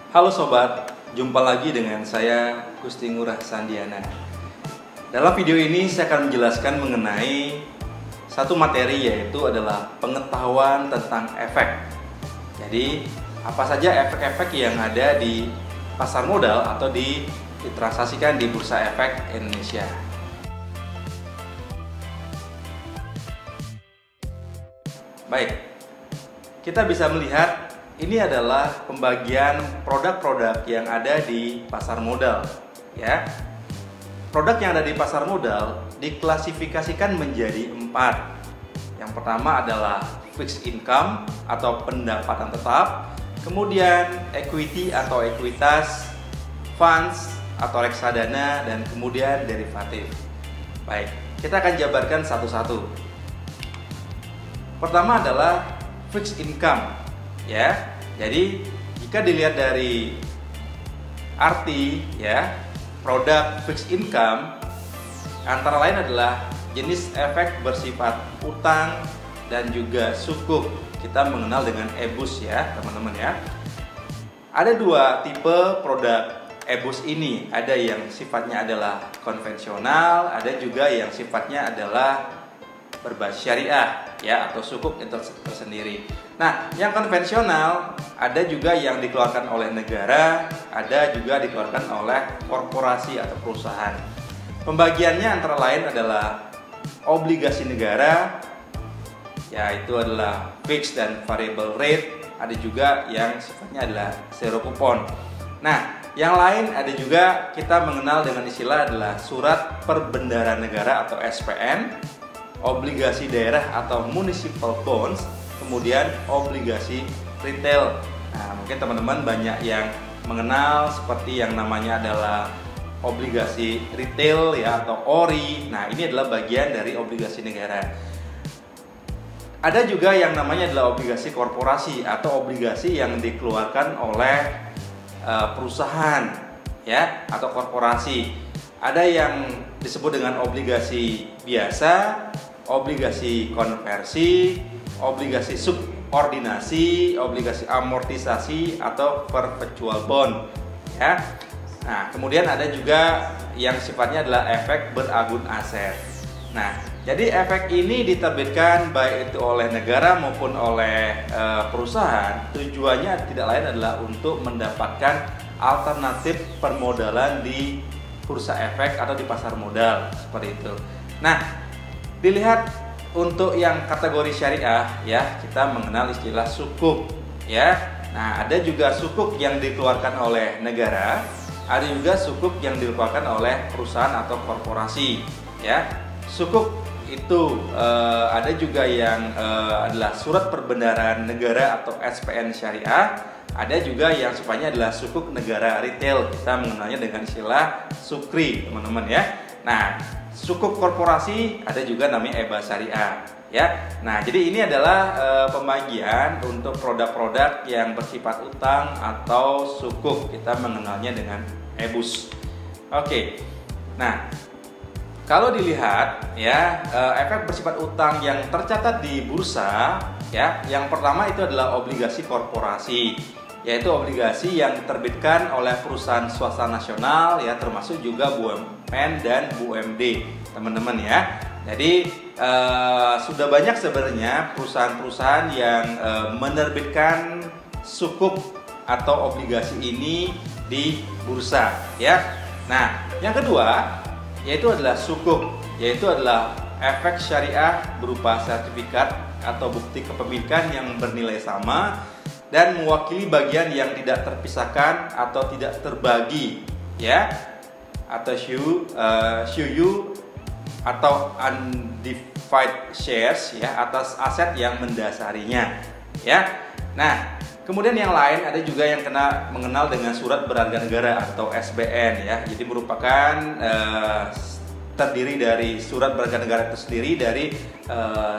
Halo sobat, jumpa lagi dengan saya Gusti Ngurah Sandiana. Dalam video ini saya akan menjelaskan mengenai satu materi, yaitu adalah pengetahuan tentang efek. Jadi apa saja efek-efek yang ada di pasar modal atau ditransaksikan di Bursa Efek Indonesia. Baik, kita bisa melihat ini adalah pembagian produk-produk yang ada di pasar modal, ya. Produk yang ada di pasar modal diklasifikasikan menjadi 4. Yang pertama adalah fixed income atau pendapatan tetap, kemudian equity atau ekuitas, funds atau reksadana, dan kemudian derivatif. Baik, kita akan jabarkan satu-satu. Pertama adalah fixed income, ya. Jadi jika dilihat dari arti, ya, produk fixed income antara lain adalah jenis efek bersifat utang dan juga sukuk. Kita mengenal dengan EBUS, ya teman-teman, ya. Ada dua tipe produk EBUS ini. Ada yang sifatnya adalah konvensional, ada juga yang sifatnya adalah berbasis syariah, ya, atau sukuk itu tersendiri. Nah, yang konvensional ada juga yang dikeluarkan oleh negara, ada juga dikeluarkan oleh korporasi atau perusahaan. Pembagiannya antara lain adalah obligasi negara, yaitu adalah fixed dan variable rate. Ada juga yang sifatnya adalah zero coupon. Nah, yang lain ada juga kita mengenal dengan istilah adalah surat perbendaharaan negara atau SPN, obligasi daerah atau municipal bonds, kemudian obligasi retail. Nah, mungkin teman-teman banyak yang mengenal seperti yang namanya adalah obligasi retail, ya, atau ORI. Nah, ini adalah bagian dari obligasi negara. Ada juga yang namanya adalah obligasi korporasi atau obligasi yang dikeluarkan oleh perusahaan, ya, atau korporasi. Ada yang disebut dengan obligasi biasa, obligasi konversi, obligasi subordinasi, obligasi amortisasi, atau perpetual bond, ya. Nah, kemudian ada juga yang sifatnya adalah efek beragun aset. Nah, jadi efek ini diterbitkan baik itu oleh negara maupun oleh perusahaan. Tujuannya tidak lain adalah untuk mendapatkan alternatif permodalan di bursa efek atau di pasar modal, seperti itu. Nah, dilihat untuk yang kategori syariah, ya, kita mengenal istilah sukuk, ya. Nah, ada juga sukuk yang dikeluarkan oleh negara, ada juga sukuk yang dikeluarkan oleh perusahaan atau korporasi, ya. Sukuk itu ada juga yang adalah surat perbendaharaan negara atau SPN syariah, ada juga yang sifatnya adalah sukuk negara retail. Kita mengenalnya dengan istilah sukri, teman-teman, ya. Nah, sukuk korporasi ada juga namanya EBA syariah, ya. Nah, jadi ini adalah pembagian untuk produk-produk yang bersifat utang atau sukuk. Kita mengenalnya dengan EBUS. Oke. Nah, kalau dilihat, ya, efek bersifat utang yang tercatat di bursa, ya, yang pertama itu adalah obligasi korporasi, yaitu obligasi yang diterbitkan oleh perusahaan swasta nasional, ya, termasuk juga BUMN dan BUMD, teman-teman, ya. Jadi sudah banyak sebenarnya perusahaan-perusahaan yang menerbitkan sukuk atau obligasi ini di bursa, ya. Nah, yang kedua yaitu adalah sukuk, yaitu adalah efek syariah berupa sertifikat atau bukti kepemilikan yang bernilai sama dan mewakili bagian yang tidak terpisahkan atau tidak terbagi, ya, atau SHU atau undivided shares, ya, atas aset yang mendasarinya, ya. Nah, kemudian yang lain ada juga yang mengenal dengan surat berharga negara atau SBN, ya. Jadi merupakan terdiri dari surat berharga negara itu sendiri dari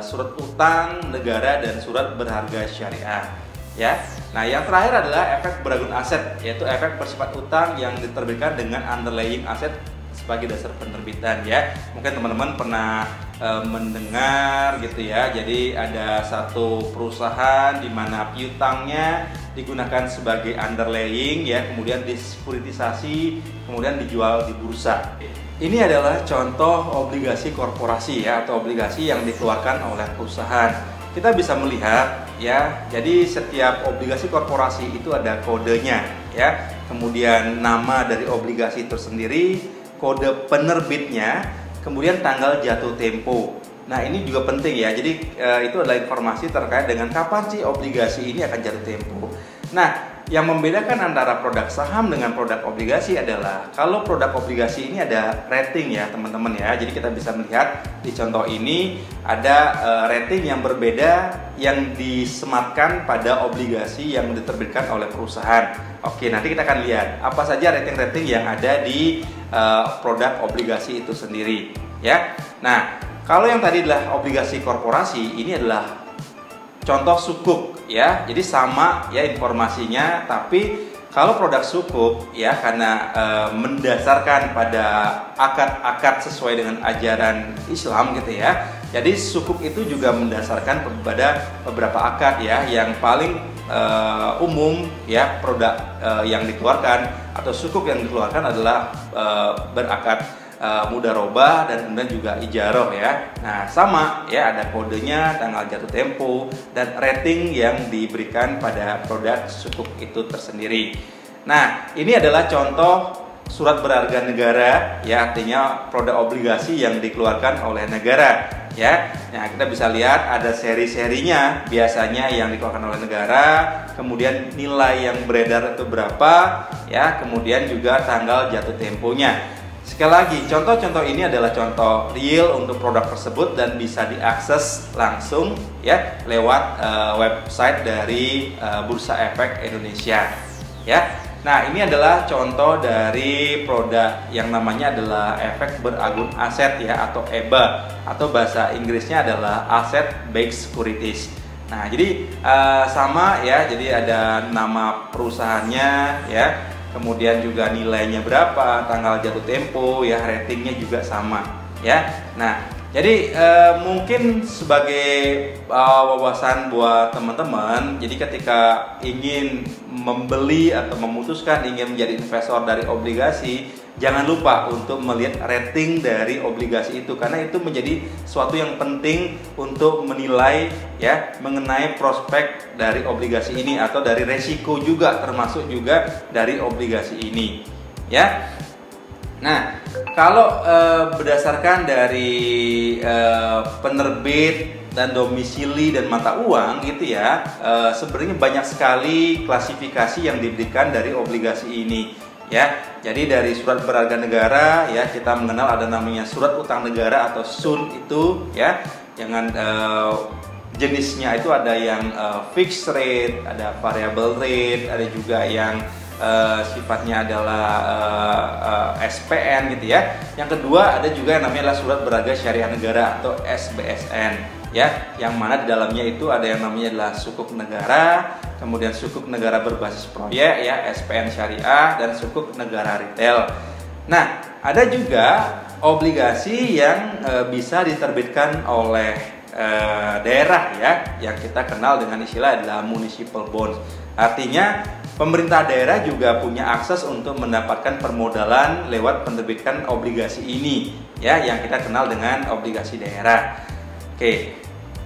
surat utang negara dan surat berharga syariah, ya. Nah, yang terakhir adalah efek beragun aset, yaitu efek bersifat utang yang diterbitkan dengan underlying aset sebagai dasar penerbitan, ya. Mungkin teman-teman pernah mendengar gitu, ya. Jadi ada satu perusahaan di mana piutangnya digunakan sebagai underlying ya, kemudian disekuritisasi, kemudian dijual di bursa. Ini adalah contoh obligasi korporasi ya, atau obligasi yang dikeluarkan oleh perusahaan. Kita bisa melihat ya, jadi setiap obligasi korporasi itu ada kodenya ya, kemudian nama dari obligasi itu sendiri, kode penerbitnya, kemudian tanggal jatuh tempo. Nah ini juga penting ya, jadi itu adalah informasi terkait dengan kapan sih obligasi ini akan jatuh tempo. Nah yang membedakan antara produk saham dengan produk obligasi adalah kalau produk obligasi ini ada rating ya teman-teman ya. Jadi kita bisa melihat di contoh ini ada rating yang berbeda yang disematkan pada obligasi yang diterbitkan oleh perusahaan. Oke, nanti kita akan lihat apa saja rating-rating yang ada di produk obligasi itu sendiri ya. Nah kalau yang tadi adalah obligasi korporasi, ini adalah contoh sukuk ya, jadi sama ya informasinya, tapi kalau produk sukuk ya karena mendasarkan pada akad-akad sesuai dengan ajaran Islam gitu ya. Jadi sukuk itu juga mendasarkan pada beberapa akad ya, yang paling umum ya produk yang dikeluarkan atau sukuk yang dikeluarkan adalah berakad mudharabah dan kemudian juga ijaroh ya. Nah sama ya, ada kodenya, tanggal jatuh tempo, dan rating yang diberikan pada produk sukuk itu tersendiri. Nah ini adalah contoh surat berharga negara ya, artinya produk obligasi yang dikeluarkan oleh negara ya. Nah kita bisa lihat ada seri-serinya biasanya yang dikeluarkan oleh negara, kemudian nilai yang beredar itu berapa ya, kemudian juga tanggal jatuh temponya. Sekali lagi, contoh-contoh ini adalah contoh real untuk produk tersebut dan bisa diakses langsung ya lewat website dari Bursa Efek Indonesia ya. Nah ini adalah contoh dari produk yang namanya adalah efek beragun aset ya, atau EBA, atau bahasa Inggrisnya adalah Asset Based Securities. Nah jadi sama ya, jadi ada nama perusahaannya ya, kemudian juga nilainya berapa, tanggal jatuh tempo ya, ratingnya juga sama ya. Nah jadi mungkin sebagai wawasan buat teman-teman, jadi ketika ingin membeli atau memutuskan ingin menjadi investor dari obligasi, jangan lupa untuk melihat rating dari obligasi itu, karena itu menjadi suatu yang penting untuk menilai ya mengenai prospek dari obligasi ini atau dari resiko juga, termasuk juga dari obligasi ini ya. Nah kalau berdasarkan dari penerbit dan domisili dan mata uang gitu ya, sebenarnya banyak sekali klasifikasi yang diberikan dari obligasi ini ya. Jadi dari surat berharga negara ya, kita mengenal ada namanya surat utang negara atau SUN itu ya. Jangan jenisnya itu ada yang fixed rate, ada variable rate, ada juga yang sifatnya adalah SPN gitu ya. Yang kedua ada juga yang namanya adalah surat berharga syariah negara atau SBSN ya, yang mana di dalamnya itu ada yang namanya adalah sukuk negara, kemudian sukuk negara berbasis proyek ya, SPN syariah, dan sukuk negara retail. Nah ada juga obligasi yang bisa diterbitkan oleh daerah ya, yang kita kenal dengan istilah adalah municipal bonds. Artinya pemerintah daerah juga punya akses untuk mendapatkan permodalan lewat penerbitan obligasi ini ya, yang kita kenal dengan obligasi daerah. Oke,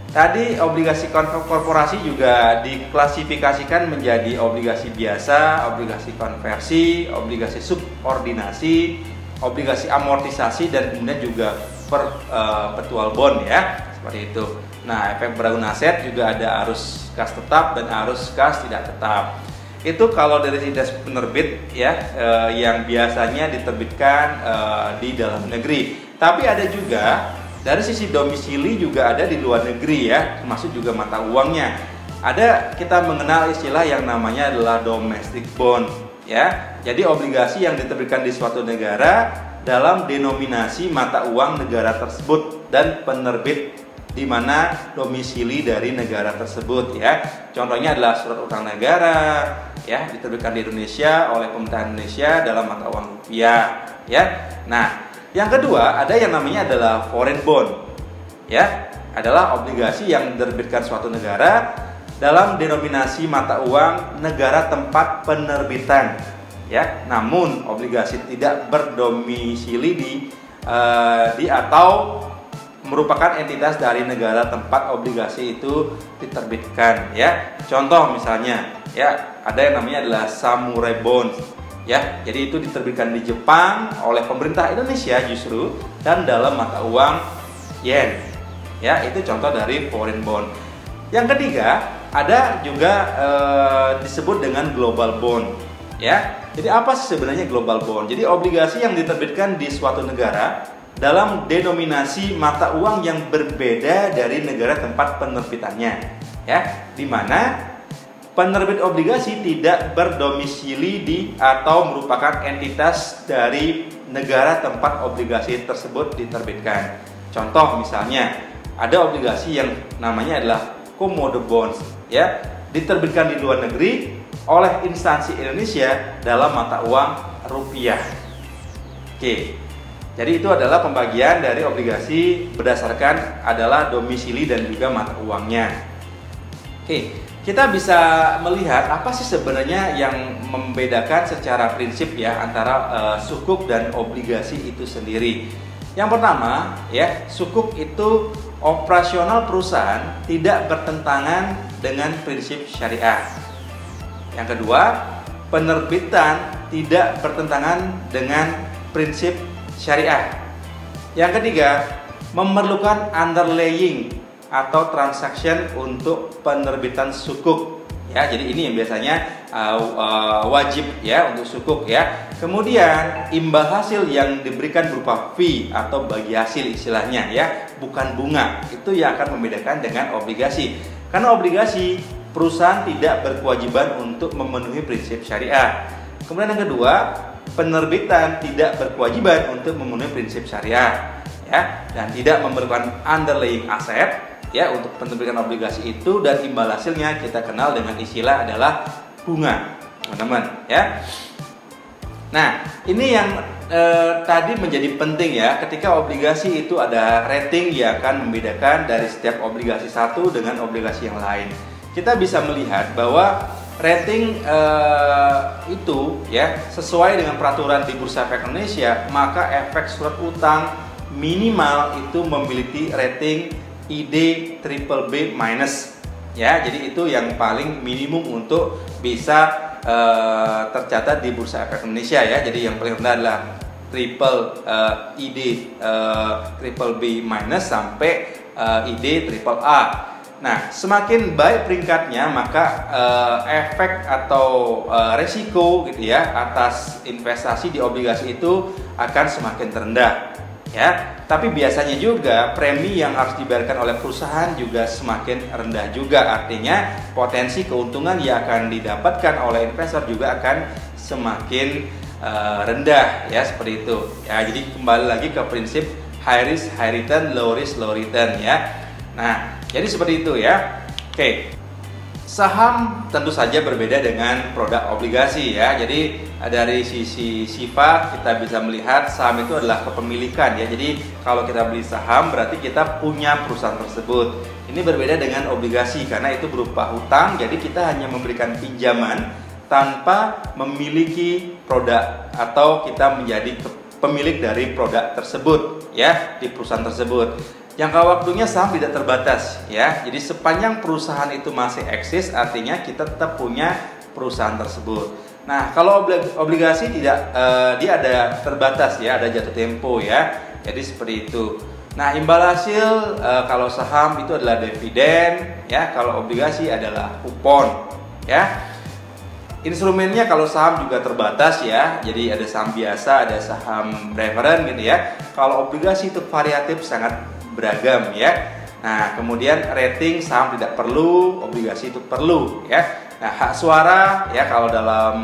tadi obligasi korporasi juga diklasifikasikan menjadi obligasi biasa, obligasi konversi, obligasi subordinasi, obligasi amortisasi, dan kemudian juga perpetual bond ya, seperti itu. Nah efek beragun aset juga ada arus kas tetap dan arus kas tidak tetap. Itu kalau dari sisi penerbit ya, yang biasanya diterbitkan di dalam negeri. Tapi ada juga dari sisi domisili juga ada di luar negeri ya, termasuk juga mata uangnya. Ada, kita mengenal istilah yang namanya adalah domestic bond ya. Jadi obligasi yang diterbitkan di suatu negara dalam denominasi mata uang negara tersebut dan penerbit di mana domisili dari negara tersebut ya. Contohnya adalah surat utang negara ya, diterbitkan di Indonesia oleh pemerintah Indonesia dalam mata uang rupiah ya. Nah yang kedua ada yang namanya adalah foreign bond ya, adalah obligasi yang diterbitkan suatu negara dalam denominasi mata uang negara tempat penerbitan, ya. Namun obligasi tidak berdomisili di atau merupakan entitas dari negara tempat obligasi itu diterbitkan, ya. Contoh misalnya, ya, ada yang namanya adalah samurai bonds, ya. Jadi itu diterbitkan di Jepang oleh pemerintah Indonesia justru dan dalam mata uang yen, ya. Itu contoh dari foreign bond. Yang ketiga, ada juga disebut dengan global bond, ya. Jadi apa sih sebenarnya global bond? Jadi obligasi yang diterbitkan di suatu negara dalam denominasi mata uang yang berbeda dari negara tempat penerbitannya, ya. Di mana penerbit obligasi tidak berdomisili di atau merupakan entitas dari negara tempat obligasi tersebut diterbitkan. Contoh misalnya, ada obligasi yang namanya adalah Komodo bonds, ya, diterbitkan di luar negeri oleh instansi Indonesia dalam mata uang rupiah. Oke, jadi itu adalah pembagian dari obligasi berdasarkan adalah domisili dan juga mata uangnya. Oke, kita bisa melihat apa sih sebenarnya yang membedakan secara prinsip ya antara sukuk dan obligasi itu sendiri. Yang pertama, ya, sukuk itu operasional perusahaan tidak bertentangan dengan prinsip syariah. Yang kedua, penerbitan tidak bertentangan dengan prinsip syariah. Yang ketiga, memerlukan underlying atau transaction untuk penerbitan sukuk. Ya, jadi ini yang biasanya wajib ya untuk sukuk ya. Kemudian imbal hasil yang diberikan berupa fee atau bagi hasil istilahnya ya, bukan bunga. Itu yang akan membedakan dengan obligasi. Karena obligasi perusahaan tidak berkewajiban untuk memenuhi prinsip syariah. Kemudian yang kedua, penerbitan tidak berkewajiban untuk memenuhi prinsip syariah ya, dan tidak memerlukan underlying aset ya untuk penerbitan obligasi itu, dan imbal hasilnya kita kenal dengan istilah adalah bunga, teman-teman ya. Nah, ini yang tadi menjadi penting ya, ketika obligasi itu ada rating yang akan membedakan dari setiap obligasi satu dengan obligasi yang lain. Kita bisa melihat bahwa rating itu ya sesuai dengan peraturan di Bursa Efek Indonesia, maka efek surat utang minimal itu memiliki rating ID BBB minus ya. Jadi itu yang paling minimum untuk bisa tercatat di Bursa Efek Indonesia ya. Jadi yang paling rendah adalah ID BBB minus sampai ID AAA. Nah, semakin baik peringkatnya, maka efek atau resiko gitu ya atas investasi di obligasi itu akan semakin terendah ya. Tapi biasanya juga premi yang harus dibayarkan oleh perusahaan juga semakin rendah juga. Artinya potensi keuntungan yang akan didapatkan oleh investor juga akan semakin rendah ya, seperti itu ya. Jadi kembali lagi ke prinsip high risk high return, low risk low return ya. Nah, jadi seperti itu ya. Oke. Saham tentu saja berbeda dengan produk obligasi ya. Jadi dari sisi sifat kita bisa melihat saham itu adalah kepemilikan ya. Jadi kalau kita beli saham berarti kita punya perusahaan tersebut. Ini berbeda dengan obligasi karena itu berupa hutang. Jadi kita hanya memberikan pinjaman tanpa memiliki produk atau kita menjadi pemilik dari produk tersebut ya di perusahaan tersebut. Jangka waktunya saham tidak terbatas ya. Jadi sepanjang perusahaan itu masih eksis, artinya kita tetap punya perusahaan tersebut. Nah, kalau obligasi tidak, dia ada terbatas ya, ada jatuh tempo ya. Jadi seperti itu. Nah, imbal hasil kalau saham itu adalah dividen ya, kalau obligasi adalah kupon ya. Instrumennya kalau saham juga terbatas ya, jadi ada saham biasa, ada saham preferen gitu ya. Kalau obligasi itu variatif, sangat beragam ya. Nah, kemudian rating saham tidak perlu, obligasi itu perlu ya. Nah, hak suara ya kalau dalam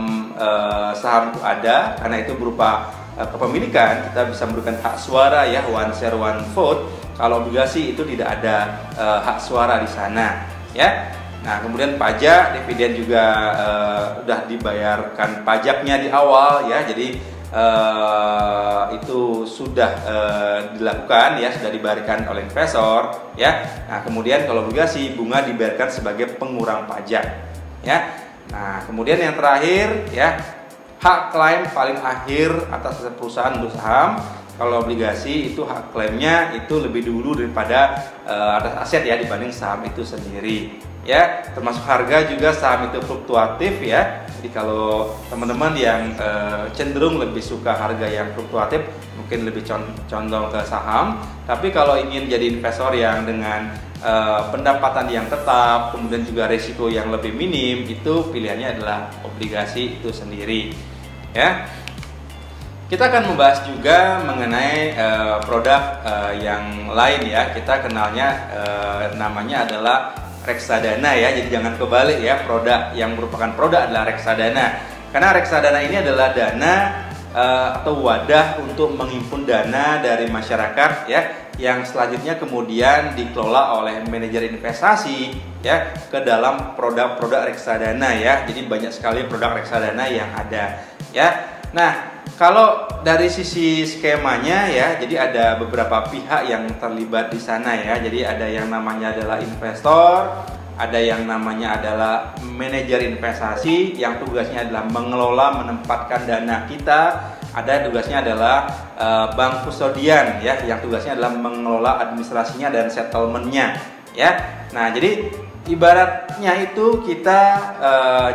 saham itu ada, karena itu berupa kepemilikan, kita bisa memberikan hak suara ya, one share one vote. Kalau obligasi itu tidak ada hak suara di sana ya. Nah, kemudian pajak, dividen juga udah dibayarkan pajaknya di awal ya. Jadi itu sudah dilakukan ya, sudah dibayarkan oleh investor ya. Nah, kemudian kalau obligasi bunga dibayarkan sebagai pengurang pajak ya. Nah, kemudian yang terakhir ya, hak klaim paling akhir atas aset perusahaan untuk saham. Kalau obligasi itu hak klaimnya itu lebih dulu daripada atas aset ya, dibanding saham itu sendiri ya. Termasuk harga juga, saham itu fluktuatif ya. Jadi kalau teman-teman yang cenderung lebih suka harga yang fluktuatif, mungkin lebih condong ke saham. Tapi kalau ingin jadi investor yang dengan pendapatan yang tetap, kemudian juga risiko yang lebih minim, itu pilihannya adalah obligasi itu sendiri ya. Kita akan membahas juga mengenai produk yang lain ya. Kita kenalnya namanya adalah reksadana ya. Jadi jangan kebalik ya, produk yang merupakan produk adalah reksadana. Karena reksadana ini adalah dana atau wadah untuk menghimpun dana dari masyarakat ya, yang selanjutnya kemudian dikelola oleh manajer investasi ya ke dalam produk-produk reksadana ya. Jadi banyak sekali produk reksadana yang ada ya. Nah, kalau dari sisi skemanya ya, jadi ada beberapa pihak yang terlibat di sana ya. Jadi ada yang namanya adalah investor, ada yang namanya adalah manajer investasi yang tugasnya adalah mengelola, menempatkan dana kita. Ada tugasnya adalah bank kustodian ya, yang tugasnya adalah mengelola administrasinya dan settlementnya ya. Nah, jadi ibaratnya itu kita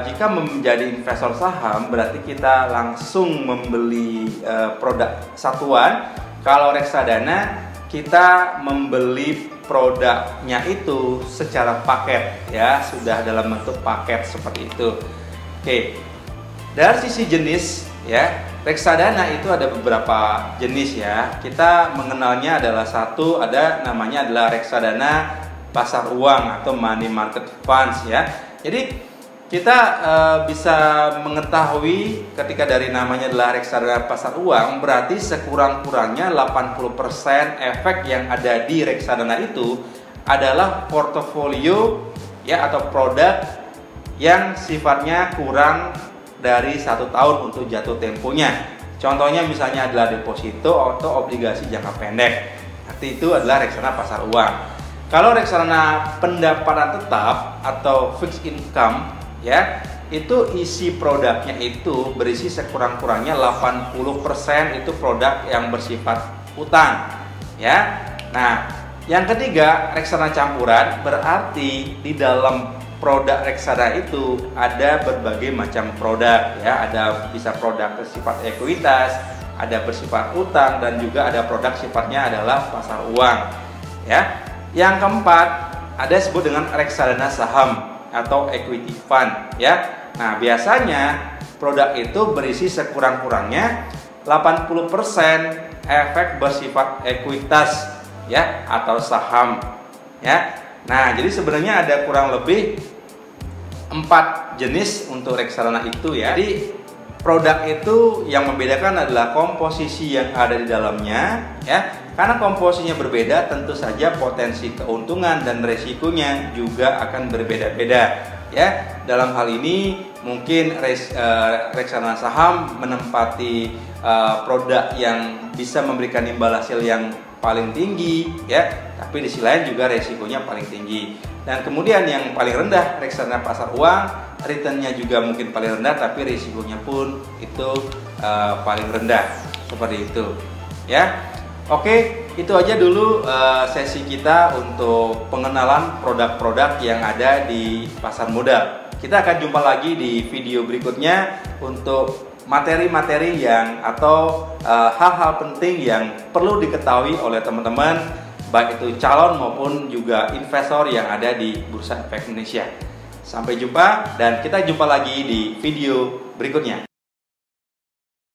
jika menjadi investor saham berarti kita langsung membeli produk satuan. Kalau reksadana kita membeli produknya itu secara paket ya, sudah dalam bentuk paket seperti itu. Oke, dari sisi jenis ya, reksadana itu ada beberapa jenis ya. Kita mengenalnya adalah satu, ada namanya adalah reksadana pasar uang atau money market funds ya. Jadi kita bisa mengetahui ketika dari namanya adalah reksadana pasar uang, berarti sekurang-kurangnya 80% efek yang ada di reksadana itu adalah portofolio ya, atau produk yang sifatnya kurang dari 1 tahun untuk jatuh temponya. Contohnya misalnya adalah deposito atau obligasi jangka pendek. Arti itu adalah reksadana pasar uang. Kalau reksadana pendapatan tetap atau fixed income ya, itu isi produknya itu berisi sekurang-kurangnya 80% itu produk yang bersifat utang ya. Nah, yang ketiga reksadana campuran, berarti di dalam produk reksadana itu ada berbagai macam produk ya. Ada bisa produk bersifat ekuitas, ada bersifat utang, dan juga ada produk sifatnya adalah pasar uang ya. Yang keempat, ada disebut dengan reksadana saham atau equity fund ya. Nah, biasanya produk itu berisi sekurang-kurangnya 80% efek bersifat ekuitas ya, atau saham ya. Nah, jadi sebenarnya ada kurang lebih 4 jenis untuk reksadana itu ya. Jadi produk itu yang membedakan adalah komposisi yang ada di dalamnya ya. Karena komposisinya berbeda, tentu saja potensi keuntungan dan resikonya juga akan berbeda-beda ya. Dalam hal ini mungkin reksadana saham menempati produk yang bisa memberikan imbal hasil yang paling tinggi ya, tapi di sisi lain juga resikonya paling tinggi. Dan kemudian yang paling rendah reksadana pasar uang, returnnya juga mungkin paling rendah, tapi risikonya pun itu paling rendah, seperti itu ya. Oke, itu aja dulu sesi kita untuk pengenalan produk-produk yang ada di pasar modal. Kita akan jumpa lagi di video berikutnya untuk materi-materi yang atau hal-hal penting yang perlu diketahui oleh teman-teman, baik itu calon maupun juga investor yang ada di Bursa Efek Indonesia. Sampai jumpa dan kita jumpa lagi di video berikutnya.